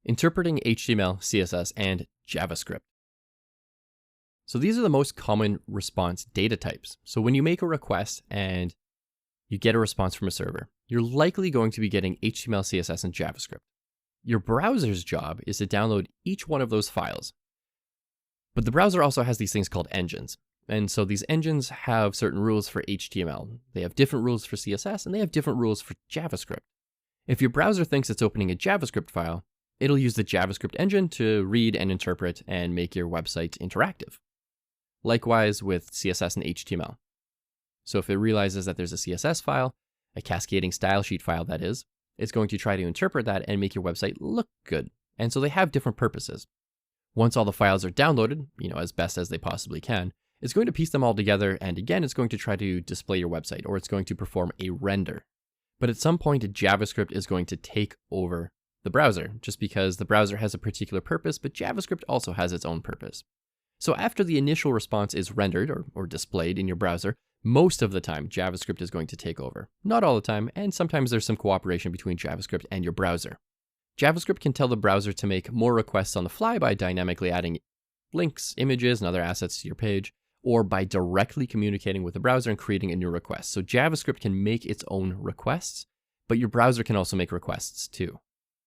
Interpreting HTML, CSS, and JavaScript. So these are the most common response data types. So when you make a request and you get a response from a server, you're likely going to be getting HTML, CSS, and JavaScript. Your browser's job is to download each one of those files. But the browser also has these things called engines. And so these engines have certain rules for HTML. They have different rules for CSS, and they have different rules for JavaScript. If your browser thinks it's opening a JavaScript file, it'll use the JavaScript engine to read and interpret and make your website interactive. Likewise with CSS and HTML. So if it realizes that there's a CSS file, a cascading style sheet file that is, it's going to try to interpret that and make your website look good. And so they have different purposes. Once all the files are downloaded, as best as they possibly can, it's going to piece them all together, and again, it's going to try to display your website, or it's going to perform a render. But at some point, JavaScript is going to take over the browser, just because the browser has a particular purpose, but JavaScript also has its own purpose. So after the initial response is rendered or displayed in your browser, most of the time, JavaScript is going to take over. Not all the time, and sometimes there's some cooperation between JavaScript and your browser. JavaScript can tell the browser to make more requests on the fly by dynamically adding links, images, and other assets to your page, or by directly communicating with the browser and creating a new request. So JavaScript can make its own requests, but your browser can also make requests too.